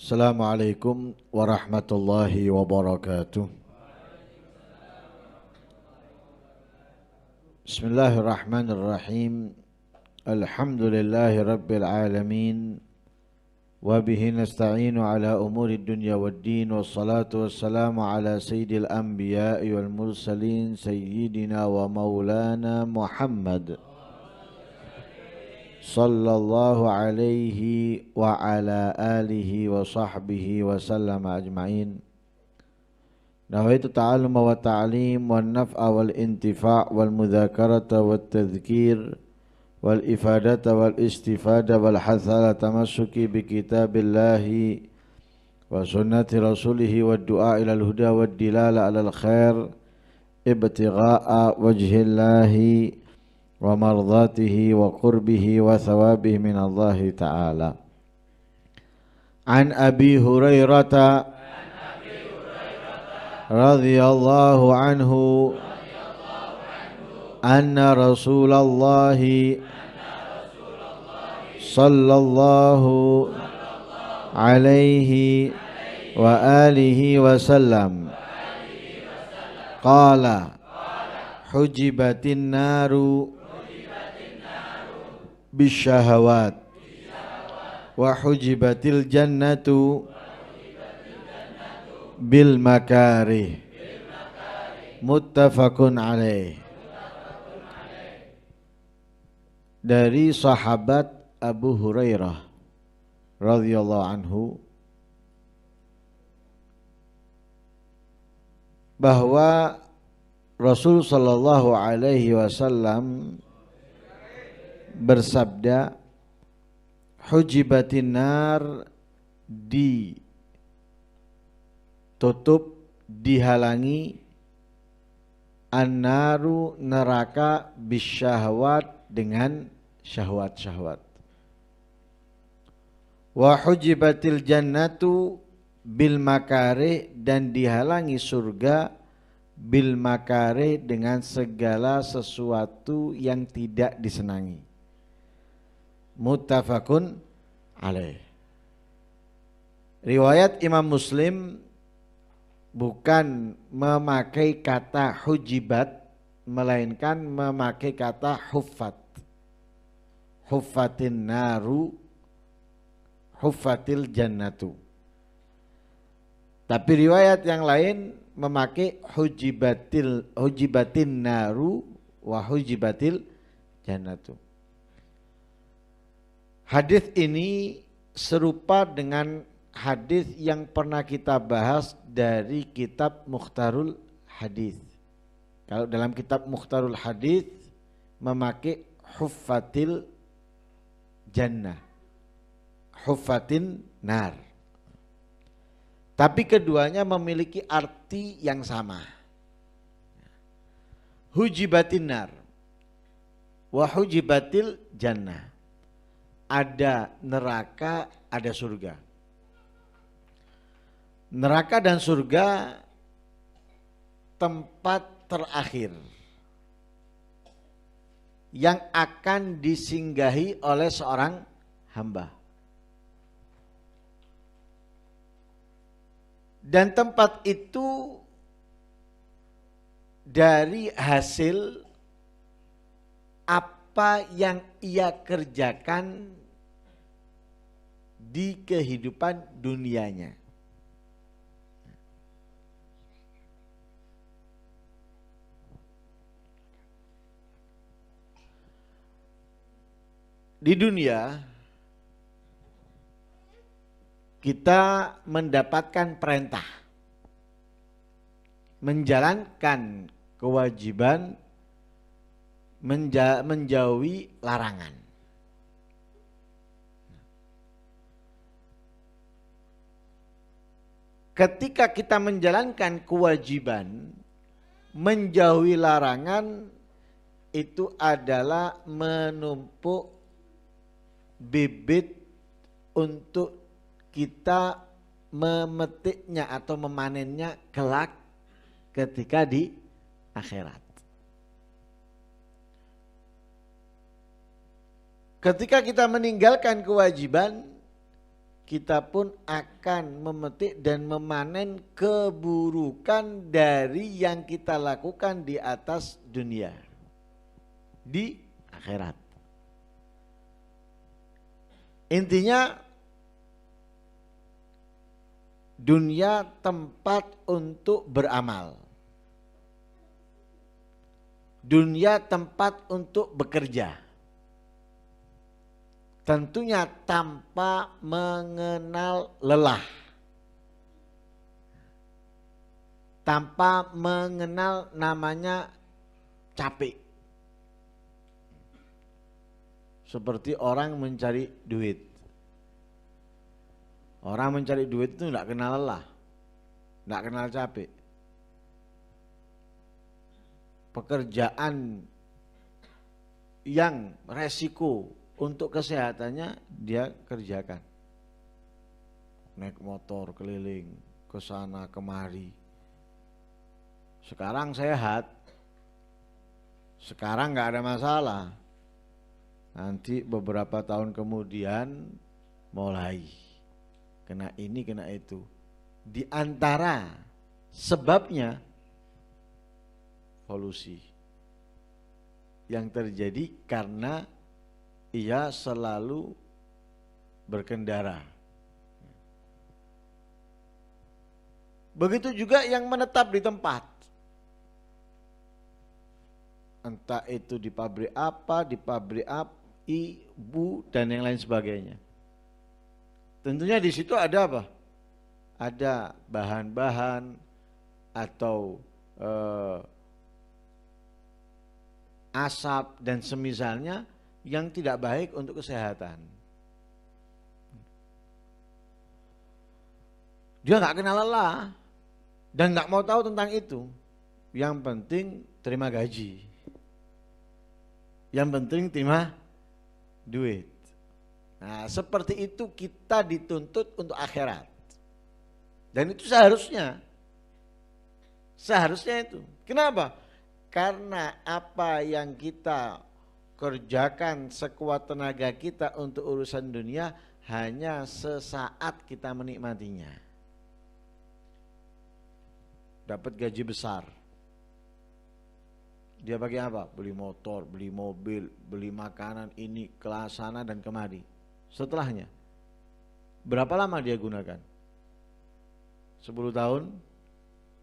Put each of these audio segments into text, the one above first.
Assalamualaikum warahmatullahi wabarakatuh. Bismillahirrahmanirrahim. Alhamdulillahi rabbil alamin. Wabihi nasta'inu ala umuri dunya waddin. Wassalatu wassalamu ala sayyidil anbiya'i wal mursalin. Sayyidina wa maulana Muhammad sallallahu alaihi wa ala alihi wa sahbihi wa sallama ajma'in. Nawaitu ta'allum wa ta'lim wa naf'a wal intifa' wal mudhakarata wal tadhkir wal ifadata wal istifada wal hathala tamassuki bi kitabillahi wa sunnati rasulihi wa du'a ilal huda wa dilala alal khair ibtigha'a wajhillahi wa mardatihi wa qurbihi wa thawabihi minallahi ta'ala. An Abi Hurairata radhiyallahu anhu anna Rasulullah sallallahu alaihi wa alihi wasallam qala hujibatin naru bisyahawat wa hujibatil jannatu bil makarih. Muttafaqun alaih. Dari sahabat Abu Hurairah radhiyallahu anhu bahwa Rasul sallallahu alaihi wasallam bersabda, hujibatin nar, ditutup, dihalangi, an-naru, neraka, bisyahwat, dengan syahwat-syahwat. Wa hujibatil jannatu bil makarih, dan dihalangi surga bil makarih, dengan segala sesuatu yang tidak disenangi. Muttafaqun alaih. Riwayat Imam Muslim bukan memakai kata hujibat, melainkan memakai kata huffat. Huffatin naru, huffatil jannatu. Tapi riwayat yang lain memakai hujibatin naru wa hujibatil jannatu. Hadis ini serupa dengan hadis yang pernah kita bahas dari kitab Mukhtarul Hadis. Kalau dalam kitab Mukhtarul Hadis memakai huffatil jannah, huffatin nar. Tapi keduanya memiliki arti yang sama. Hujibatin nar wa hujibatil jannah. Ada neraka, ada surga. Neraka dan surga tempat terakhir yang akan disinggahi oleh seorang hamba. Dan tempat itu dari hasil apa yang ia kerjakan di kehidupan dunianya. Di dunia kita mendapatkan perintah, menjalankan kewajiban, menjauhi larangan. Ketika kita menjalankan kewajiban, menjauhi larangan, itu adalah menumpuk bibit untuk kita memetiknya atau memanennya kelak ketika di akhirat. Ketika kita meninggalkan kewajiban, kita pun akan memetik dan memanen keburukan dari yang kita lakukan di atas dunia, di akhirat. Intinya dunia tempat untuk beramal. Dunia tempat untuk bekerja. Tentunya tanpa mengenal lelah. Tanpa mengenal namanya capek. Seperti orang mencari duit. Orang mencari duit itu tidak kenal lelah, tidak kenal capek. Pekerjaan yang resiko untuk kesehatannya dia kerjakan. Naik motor keliling ke sana kemari. Sekarang sehat, sekarang nggak ada masalah. Nanti beberapa tahun kemudian mulai kena ini kena itu. Di antara sebabnya polusi yang terjadi karena ia selalu berkendara. Begitu juga yang menetap di tempat. Entah itu di pabrik apa, ibu dan yang lain sebagainya. Tentunya di situ ada apa? Ada bahan-bahan atau asap dan semisalnya yang tidak baik untuk kesehatan. Dia nggak kenal lelah dan nggak mau tahu tentang itu. Yang penting terima gaji. Yang penting terima duit. Nah, seperti itu kita dituntut untuk akhirat. Dan itu seharusnya itu. Kenapa? Karena apa yang kita kerjakan sekuat tenaga kita untuk urusan dunia hanya sesaat kita menikmatinya. Dapat gaji besar. Dia pakai apa? Beli motor, beli mobil, beli makanan ini, ke sana dan kemari. Setelahnya, berapa lama dia gunakan? 10 tahun,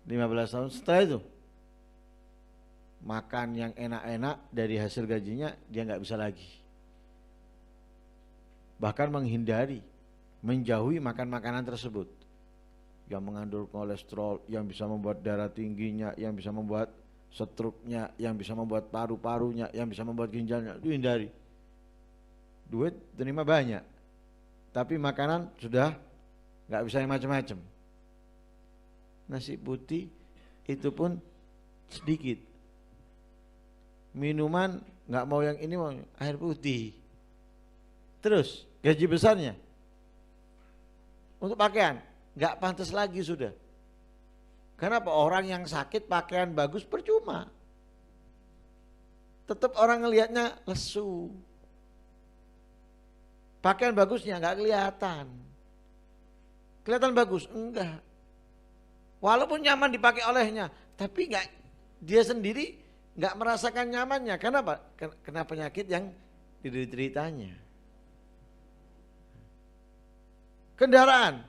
15 tahun, setelah itu makan yang enak-enak dari hasil gajinya dia nggak bisa lagi. Bahkan menghindari, menjauhi makan makanan tersebut yang mengandung kolesterol, yang bisa membuat darah tingginya, yang bisa membuat stroke-nya, yang bisa membuat paru-parunya, yang bisa membuat ginjalnya, itu hindari. Duit terima banyak, tapi makanan sudah nggak bisa yang macam-macam. Nasi putih itu pun sedikit. Minuman nggak mau yang ini, mau air putih. Terus gaji besarnya untuk pakaian nggak pantas lagi sudah. Kenapa? Orang yang sakit pakaian bagus percuma. Tetap orang ngelihatnya lesu. Pakaian bagusnya nggak kelihatan. Kelihatan bagus? Enggak. Walaupun nyaman dipakai olehnya, tapi nggak, dia sendiri nggak merasakan nyamannya. Kenapa? Kena penyakit yang dideritanya. Kendaraan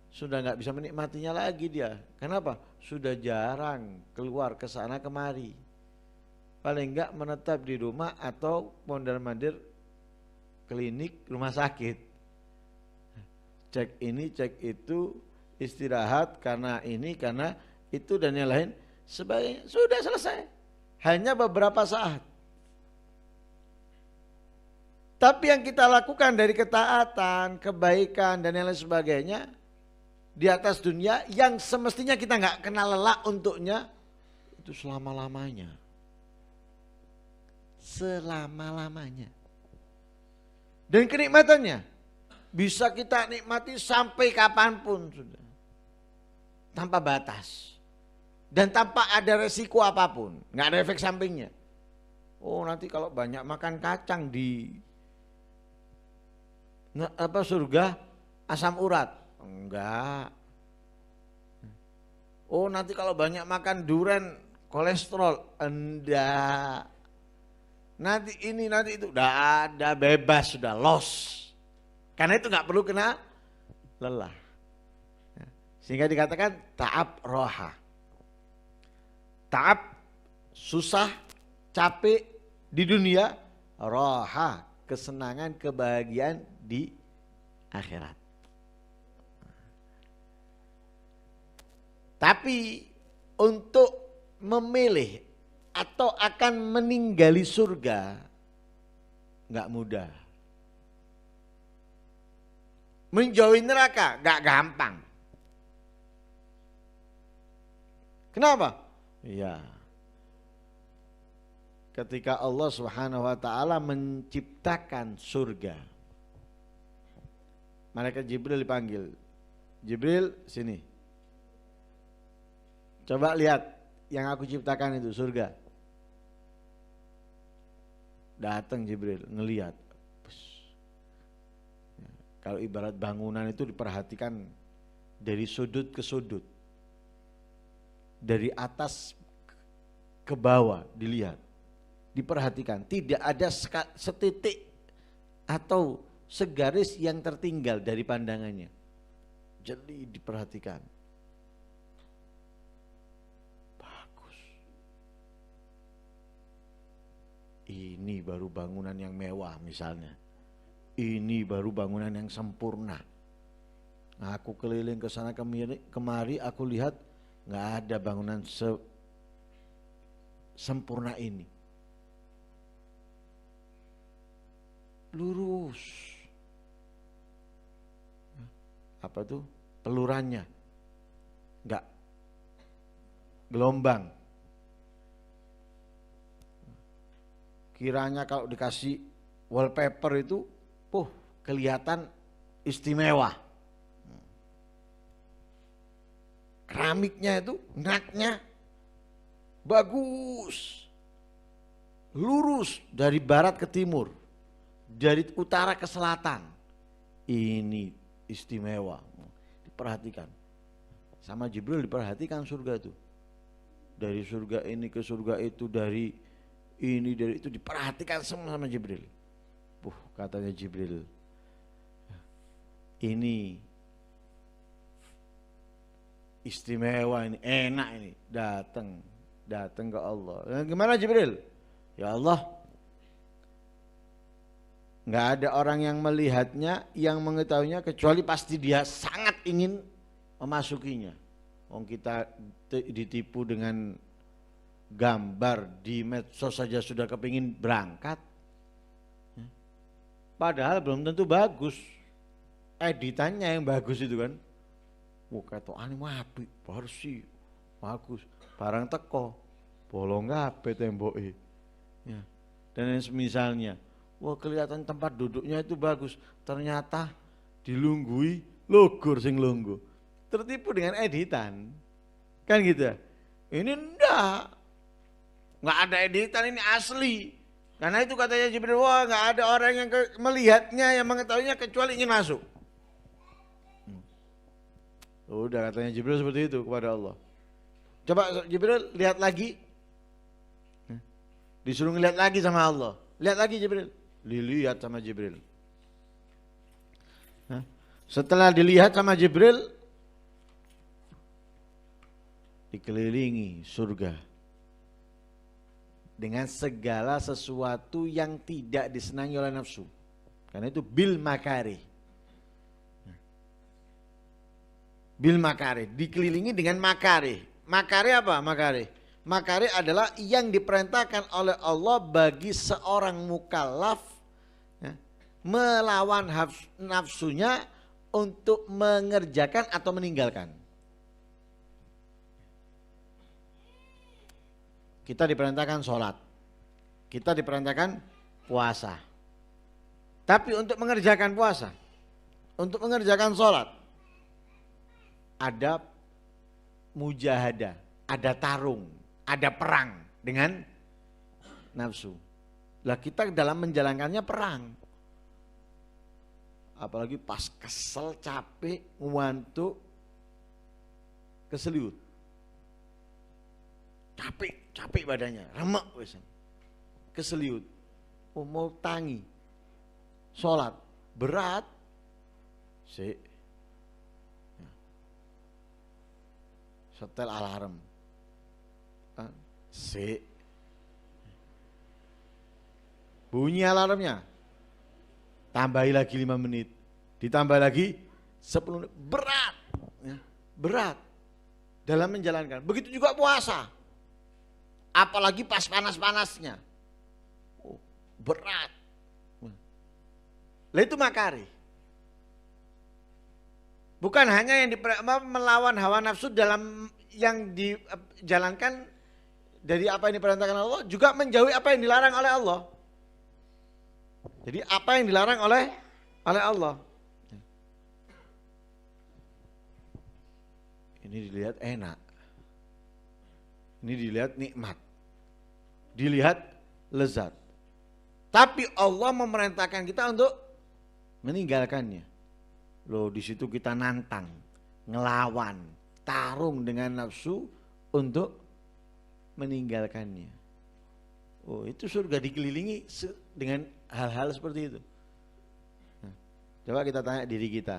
sudah nggak bisa menikmatinya lagi dia. Kenapa? Sudah jarang keluar ke sana kemari. Paling nggak menetap di rumah atau mondar-mandir klinik, rumah sakit. Cek ini, cek itu, istirahat karena ini, karena itu dan yang lain sebagainya. Sudah selesai. Hanya beberapa saat. Tapi yang kita lakukan dari ketaatan, kebaikan dan yang lain sebagainya di atas dunia yang semestinya kita nggak kenal lelah untuknya, itu selama-lamanya. Selama-lamanya. Dan kenikmatannya bisa kita nikmati sampai kapanpun sudah. Tanpa batas. Dan tanpa ada resiko apapun. Nggak ada efek sampingnya. Oh, nanti kalau banyak makan kacang di surga, asam urat? Enggak. Oh nanti kalau banyak makan durian kolesterol? Enggak. Nanti ini nanti itu, udah ada, bebas, sudah loss. Karena itu nggak perlu kena lelah. Sehingga dikatakan ta'ab roha. Ta'ab, susah, capek di dunia, roha, kesenangan, kebahagiaan di akhirat. Tapi untuk memilih atau akan meninggali surga nggak mudah. Menjauhi neraka nggak gampang. Kenapa? Iya. Ketika Allah Subhanahu wa taala menciptakan surga, malaikat Jibril dipanggil. Jibril, sini. Coba lihat yang aku ciptakan itu, surga. Datang Jibril, ngelihat. Kalau ibarat bangunan itu diperhatikan dari sudut ke sudut. Dari atas ke bawah dilihat. Diperhatikan, tidak ada setitik atau segaris yang tertinggal dari pandangannya. Jeli diperhatikan. Bagus. Ini baru bangunan yang mewah misalnya. Ini baru bangunan yang sempurna. Nah, aku keliling ke sana kemari, aku lihat nggak ada bangunan sempurna ini. Lurus. Apa tuh? Pelurannya. Enggak. Gelombang. Kiranya kalau dikasih wallpaper itu, kelihatan istimewa. Keramiknya itu, naknya bagus. Lurus dari barat ke timur. Dari utara ke selatan. Ini istimewa. Diperhatikan. Sama Jibril diperhatikan surga itu. Dari surga ini ke surga itu, dari ini, dari itu, diperhatikan semua sama Jibril. Katanya Jibril, ini istimewa, ini enak, ini datang ke Allah. Gimana Jibril? Ya Allah, nggak ada orang yang melihatnya, yang mengetahuinya, kecuali pasti dia sangat ingin memasukinya. Kita ditipu dengan gambar di medsos saja sudah kepingin berangkat. Padahal belum tentu bagus. Editannya yang bagus itu kan. Ketokan apik, bersih, bagus. Barang teko, bolong kabeh temboke. Ya. Dan yang semisalnya, kelihatan tempat duduknya itu bagus. Ternyata dilunggui logor sing lungguh. Tertipu dengan editan. Kan gitu. Ini enggak ada editan, ini asli. Karena itu katanya Jibril, nggak ada orang yang melihatnya, yang mengetahuinya, kecuali ingin masuk. Udah katanya Jibril seperti itu kepada Allah. Coba Jibril lihat lagi. Disuruh ngeliat lagi sama Allah. Lihat lagi Jibril. Dilihat sama Jibril. Setelah dilihat sama Jibril, dikelilingi surga dengan segala sesuatu yang tidak disenangi oleh nafsu. Karena itu bil makari. Bil makari, dikelilingi dengan makari. Makari apa? Makari adalah yang diperintahkan oleh Allah bagi seorang mukallaf melawan nafsunya untuk mengerjakan atau meninggalkan. Kita diperintahkan sholat, kita diperintahkan puasa. Tapi untuk mengerjakan puasa, untuk mengerjakan sholat, ada mujahadah, ada tarung, ada perang dengan nafsu. Lah kita dalam menjalankannya perang. apalagi pas kesel, capek, ngantuk, keseliut. Capek badannya, remek wesan. Keseliut. Oh, mau tangi. Sholat berat. Setel alarm. Bunyi alarmnya. Tambahi lagi 5 menit. Ditambah lagi 10 menit. Berat. Ya, berat. Dalam menjalankan. Begitu juga puasa. Apalagi pas panas-panasnya. Oh, berat. Lah itu makari. Bukan hanya yang melawan hawa nafsu dalam yang dijalankan dari apa yang diperintahkan Allah, juga menjauhi apa yang dilarang oleh Allah. Jadi apa yang dilarang oleh Allah. Ini dilihat enak. Ini dilihat nikmat. Dilihat lezat. Tapi Allah memerintahkan kita untuk meninggalkannya. Loh, di situ kita nantang, ngelawan, tarung dengan nafsu untuk meninggalkannya. Oh, itu surga dikelilingi dengan hal-hal seperti itu. Nah, coba kita tanya diri kita.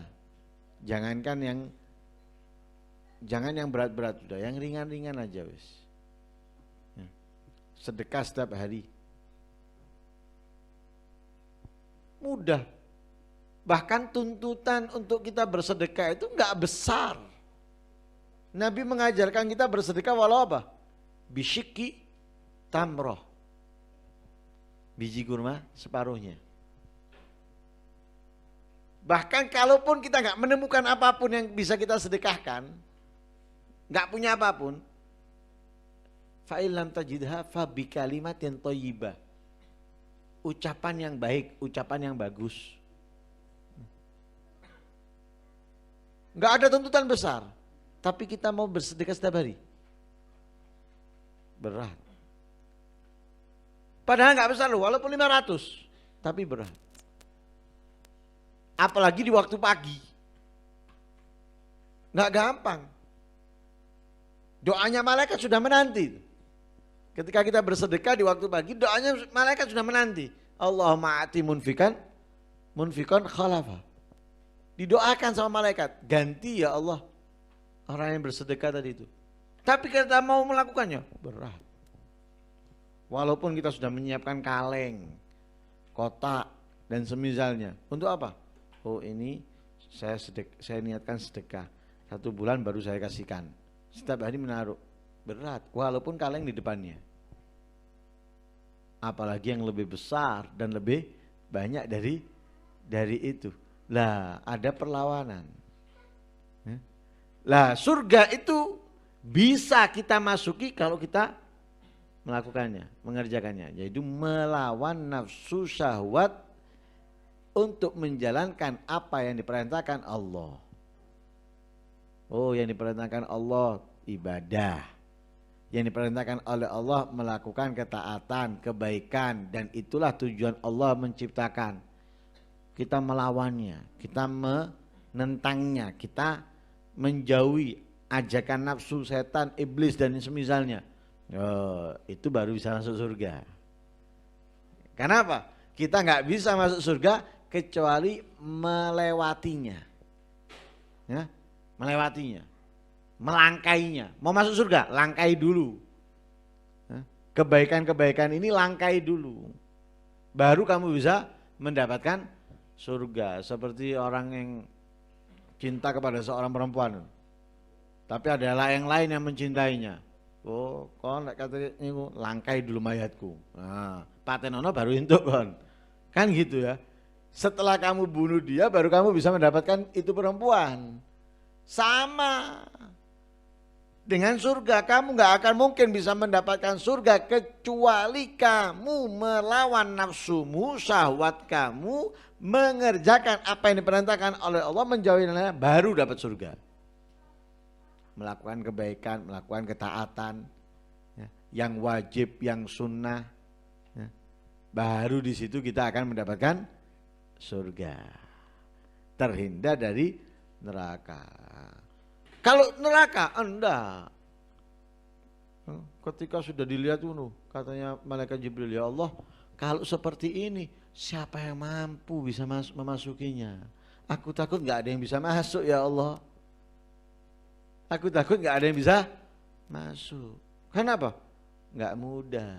Jangan yang berat-berat sudah, yang ringan-ringan aja wis. Sedekah setiap hari. Mudah. Bahkan tuntutan untuk kita bersedekah itu enggak besar. Nabi mengajarkan kita bersedekah walau apa? Bisyiki tamroh. Biji kurma separuhnya. Bahkan kalaupun kita enggak menemukan apapun yang bisa kita sedekahkan, enggak punya apapun, fa'ilam tajidha fa bi kalimatin thayyibah. Ucapan yang baik, ucapan yang bagus. Enggak ada tuntutan besar, tapi kita mau bersedekah setiap hari. Berat. Padahal enggak besar loh, walaupun 500, tapi berat. Apalagi di waktu pagi. Enggak gampang. Doanya malaikat sudah menanti. Ketika kita bersedekah di waktu pagi, doanya malaikat sudah menanti. Allahumma ati munfikan khalafa. Didoakan sama malaikat, ganti ya Allah orang yang bersedekah tadi itu. Tapi kita mau melakukannya, berat. Walaupun kita sudah menyiapkan kaleng, kotak, dan semisalnya. Untuk apa? Oh, ini saya niatkan sedekah. 1 bulan baru saya kasihkan. Setiap hari menaruh. Berat, walaupun kaleng di depannya. Apalagi yang lebih besar dan lebih banyak dari itu. Lah, ada perlawanan. Lah, surga itu bisa kita masuki kalau kita melakukannya, mengerjakannya. Yaitu melawan nafsu syahwat untuk menjalankan apa yang diperintahkan Allah. Oh, yang diperintahkan Allah ibadah. Yang diperintahkan oleh Allah melakukan ketaatan, kebaikan, dan itulah tujuan Allah menciptakan. Kita melawannya, kita menentangnya, kita menjauhi ajakan nafsu, setan, iblis dan semisalnya. Oh, itu baru bisa masuk surga. Kenapa? Kita nggak bisa masuk surga kecuali melewatinya, ya, melewatinya, melangkainya. Mau masuk surga, langkai dulu. Kebaikan-kebaikan ini langkai dulu, baru kamu bisa mendapatkan surga. Seperti orang yang cinta kepada seorang perempuan, tapi ada yang lain yang mencintainya. Oh, kon lek kate niku langkai dulu mayatku. Nah, patenono baru entuk kon. Kan gitu ya. Setelah kamu bunuh dia baru kamu bisa mendapatkan itu perempuan. Sama dengan surga, kamu nggak akan mungkin bisa mendapatkan surga kecuali kamu melawan nafsumu, syahwat kamu, mengerjakan apa yang diperintahkan oleh Allah, menjauhi lainnya, baru dapat surga. Melakukan kebaikan, melakukan ketaatan, ya, yang wajib, yang sunnah, ya, baru di situ kita akan mendapatkan surga. terhindar dari neraka. Kalau neraka, enggak. Ketika sudah dilihat katanya malaikat Jibril, ya Allah, kalau seperti ini siapa yang mampu bisa memasukinya? Aku takut nggak ada yang bisa masuk ya Allah. Aku takut nggak ada yang bisa masuk. Kenapa? Nggak mudah.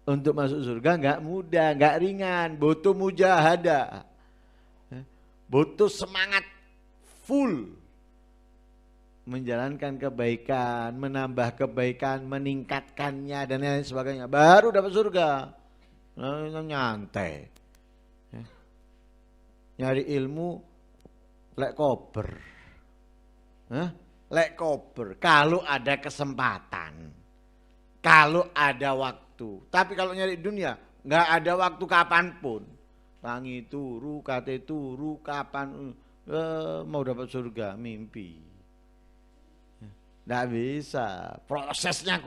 Untuk masuk surga nggak mudah, nggak ringan, butuh mujahadah, butuh semangat full. Menjalankan kebaikan, menambah kebaikan, meningkatkannya dan lain sebagainya. Baru dapat surga. Nyantai. Nyari ilmu lek kober. Lek kober. Kalau ada kesempatan. Kalau ada waktu. Tapi kalau nyari dunia, nggak ada waktu kapanpun. Tangi turu, kate turu, kapan mau dapat surga, mimpi. Nggak bisa, prosesnya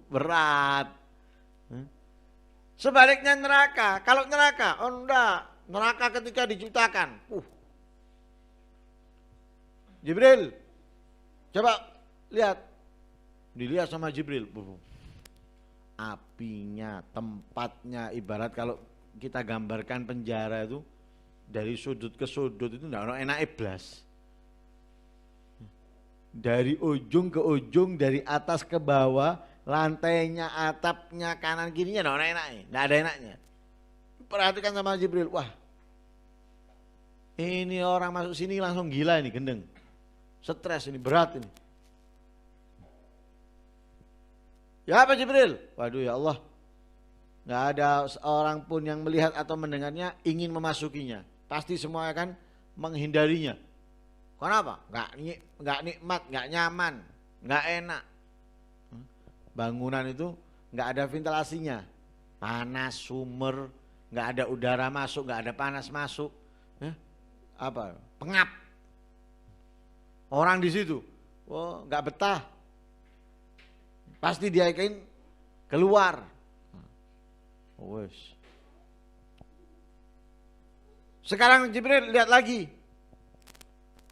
berat. Sebaliknya neraka, kalau neraka, enggak. Neraka ketika diciptakan. Jibril, coba lihat. Dilihat sama Jibril. Apinya, tempatnya, ibarat kalau kita gambarkan penjara itu, dari sudut ke sudut itu enggak enak iblas. Dari ujung ke ujung, dari atas ke bawah, lantainya, atapnya, kanan kirinya enggak ada enaknya. Perhatikan sama Jibril, wah ini orang masuk sini langsung gila ini, gendeng, stres ini, berat ini. Ya apa Jibril? Waduh ya Allah, nggak ada seorang pun yang melihat atau mendengarnya ingin memasukinya, pasti semua akan menghindarinya. Kenapa? Nggak nikmat, nggak nyaman, nggak enak. Bangunan itu nggak ada ventilasinya, panas, sumber, nggak ada udara masuk, nggak ada panas masuk, pengap. Orang di situ, nggak betah, pasti dia ingin keluar. Sekarang Jibril lihat lagi.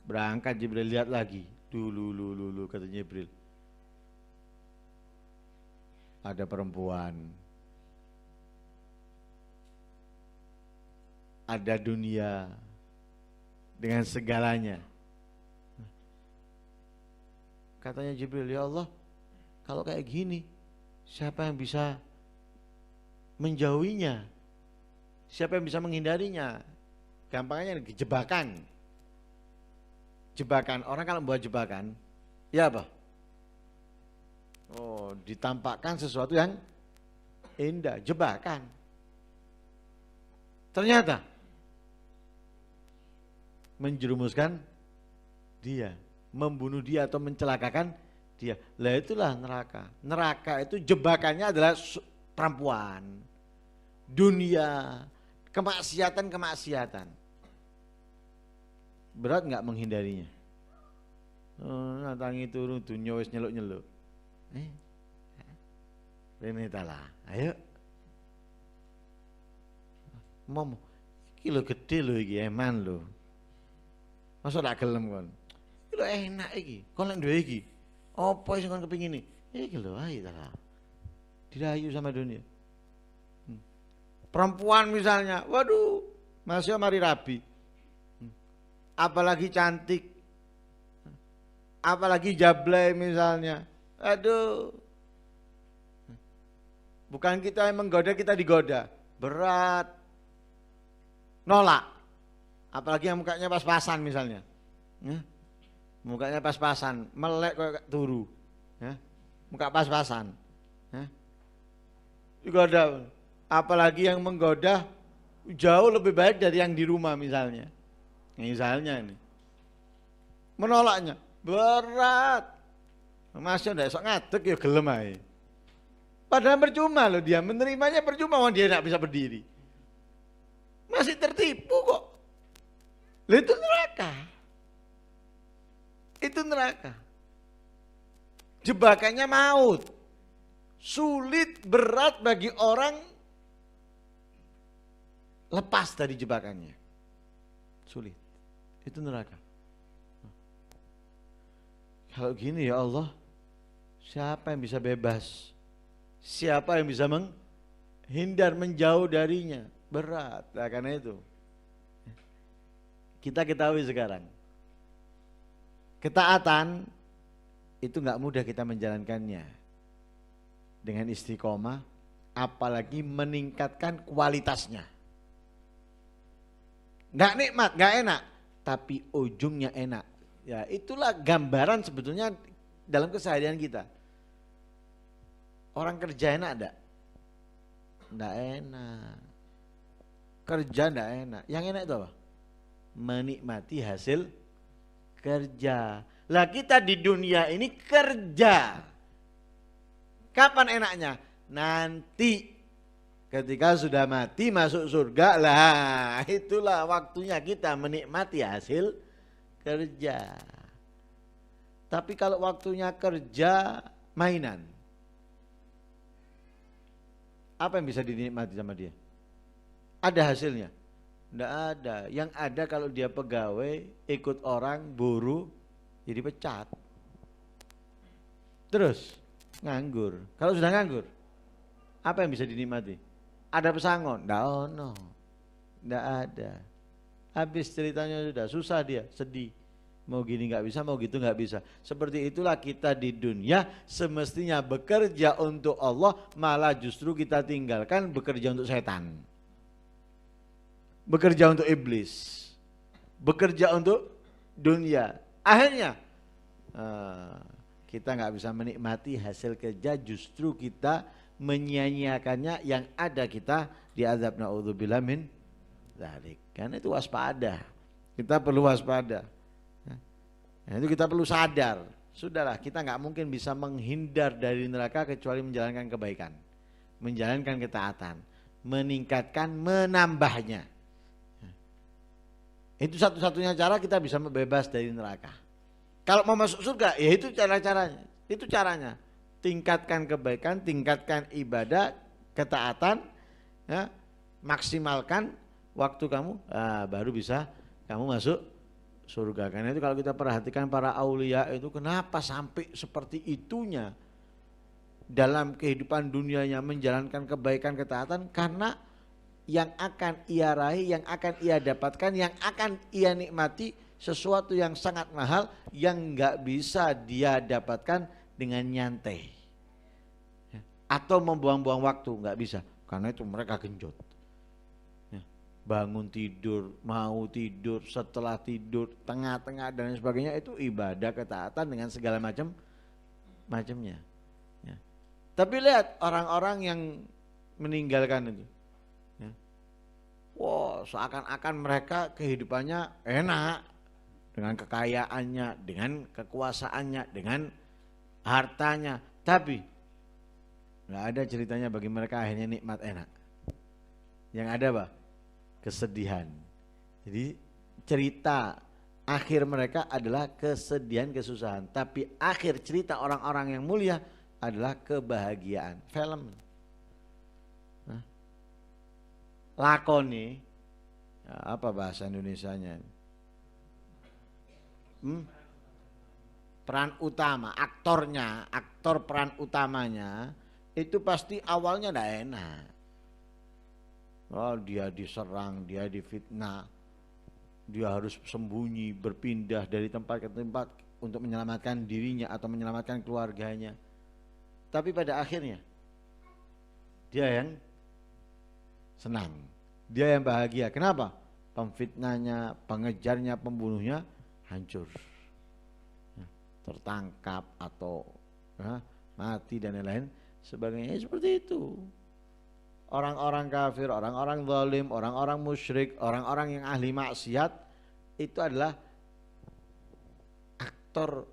Berangkat Jibril lihat lagi. Dulu kata Jibril. Ada perempuan. Ada dunia dengan segalanya. Katanya Jibril, ya Allah, kalau kayak gini, siapa yang bisa menjauhinya? Siapa yang bisa menghindarinya? Gampangnya jebakan. Jebakan, orang kalau buat jebakan, ya apa? Ditampakkan sesuatu yang indah, jebakan. Ternyata menjerumuskan dia, membunuh dia atau mencelakakan dia. Lah itulah neraka. Neraka itu jebakannya adalah perempuan, dunia, kemaksiatan. Berat nggak menghindarinya? Tangi turun dunia wis nyeluk-nyeluk. Rene tala, ayo. Mom, iki lho gede lho iki, eman lho. Masa tak gelem kon? Iki lho enak iki, kon lek duwe iki. Apa sing kon kepingin iki lho, ayo tala. Dirayu sama dunia. Perempuan misalnya, waduh, masih mari rabi. Apalagi cantik, apalagi jablay misalnya, aduh, bukan kita yang menggoda, kita digoda, berat, nolak. Apalagi yang mukanya pas-pasan misalnya, mukanya pas-pasan, melek kayak turu, muka pas-pasan, digoda. Apalagi yang menggoda jauh lebih baik dari yang di rumah misalnya. Misalnya ini menolaknya berat, masih udah esok ngadeg ya gelem aja. Padahal percuma loh, dia menerimanya percuma, dia tidak bisa berdiri, masih tertipu kok. Itu neraka, itu neraka. Jebakannya maut, sulit, berat bagi orang lepas dari jebakannya, sulit. Itu neraka. Kalau gini ya Allah, siapa yang bisa bebas? Siapa yang bisa menghindar, menjauh darinya? Berat. Nah, karena itu kita ketahui sekarang, ketaatan itu nggak mudah kita menjalankannya dengan istiqomah, apalagi meningkatkan kualitasnya. Nggak nikmat, nggak enak, tapi ujungnya enak. Ya itulah gambaran sebetulnya dalam keseharian kita. Orang kerja enak enggak? Enggak enak. Kerja enggak enak. Yang enak itu apa? Menikmati hasil kerja. Lah kita di dunia ini kerja. Kapan enaknya? Nanti ketika sudah mati masuk surga, lah itulah waktunya kita menikmati hasil kerja. Tapi kalau waktunya kerja mainan, apa yang bisa dinikmati sama dia? Ada hasilnya? Enggak ada. Yang ada kalau dia pegawai, ikut orang, buruh, jadi pecat. Terus nganggur. Kalau sudah nganggur, apa yang bisa dinikmati? Ada pesangon? Enggak ono. Enggak ada. Habis ceritanya sudah, susah dia, sedih. Mau gini nggak bisa, mau gitu nggak bisa. Seperti itulah kita di dunia, semestinya bekerja untuk Allah, malah justru kita tinggalkan bekerja untuk setan, bekerja untuk iblis, bekerja untuk dunia. Akhirnya kita nggak bisa menikmati hasil kerja, justru kita menyia-nyiakannya, yang ada kita diazab, naudzubillah min dzalik. Karena itu waspada, kita perlu waspada. Nah, itu kita perlu sadar. Sudahlah, kita nggak mungkin bisa menghindar dari neraka kecuali menjalankan kebaikan, menjalankan ketaatan, meningkatkan, menambahnya. Itu satu-satunya cara kita bisa bebas dari neraka. Kalau mau masuk surga, ya itu cara-caranya. Itu caranya. Tingkatkan kebaikan, tingkatkan ibadah, ketaatan, ya, maksimalkan waktu kamu, baru bisa kamu masuk surga. Karena itu kalau kita perhatikan para aulia itu kenapa sampai seperti itunya dalam kehidupan dunianya menjalankan kebaikan, ketaatan, karena yang akan ia raih, yang akan ia dapatkan, yang akan ia nikmati sesuatu yang sangat mahal yang nggak bisa dia dapatkan dengan nyantai atau membuang-buang waktu, nggak bisa. Karena itu mereka genjot. Bangun tidur, mau tidur, setelah tidur, tengah-tengah dan sebagainya, itu ibadah ketaatan dengan segala macamnya. Ya. Tapi lihat orang-orang yang meninggalkan itu, ya. Wow, seakan-akan mereka kehidupannya enak dengan kekayaannya, dengan kekuasaannya, dengan hartanya, tapi nggak ada ceritanya bagi mereka akhirnya nikmat enak. Yang ada apa? Kesedihan. Jadi cerita akhir mereka adalah kesedihan, kesusahan. Tapi akhir cerita orang-orang yang mulia adalah kebahagiaan. Film. Nah, lakoni, ya, apa bahasa Indonesianya? Peran utama, aktornya, aktor peran utamanya itu pasti awalnya tidak enak. Oh, dia diserang, dia difitnah, dia harus sembunyi, berpindah dari tempat ke tempat untuk menyelamatkan dirinya atau menyelamatkan keluarganya. Tapi pada akhirnya dia yang senang, dia yang bahagia. Kenapa? Pemfitnahnya, pengejarnya, pembunuhnya hancur, tertangkap atau mati dan lain-lain sebagainya. Seperti itu. Orang-orang kafir, orang-orang zalim, orang-orang musyrik, orang-orang yang ahli maksiat itu adalah aktor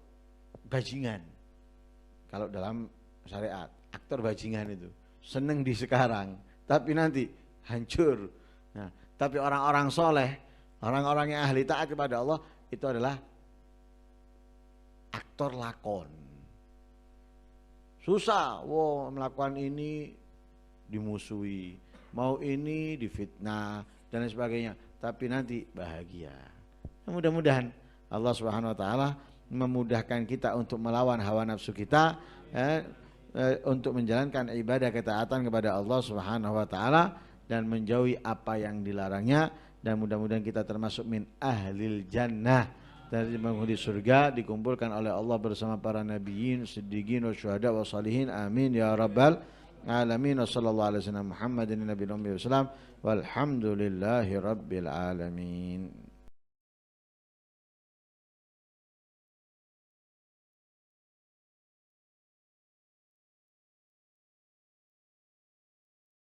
bajingan. Kalau dalam syariat, aktor bajingan itu seneng di sekarang, tapi nanti hancur. Nah, tapi orang-orang soleh, orang-orang yang ahli taat kepada Allah itu adalah aktor lakon. Susah, wow, melakukan ini dimusuhi, mau ini difitnah dan lain sebagainya, tapi nanti bahagia. Mudah-mudahan Allah Subhanahu wa taala memudahkan kita untuk melawan hawa nafsu kita, untuk menjalankan ibadah ketaatan kepada Allah Subhanahu wa taala dan menjauhi apa yang dilarangnya, dan mudah-mudahan kita termasuk min ahlil jannah, dari penghuni surga, dikumpulkan oleh Allah bersama para nabiyin, siddiqin, wasyuhada, wassalihin. Amin ya rabbal alamin. Wassallallahu alaihi wasallam Muhammadin nabiyil ummi wasallam walhamdulillahi rabbil alamin.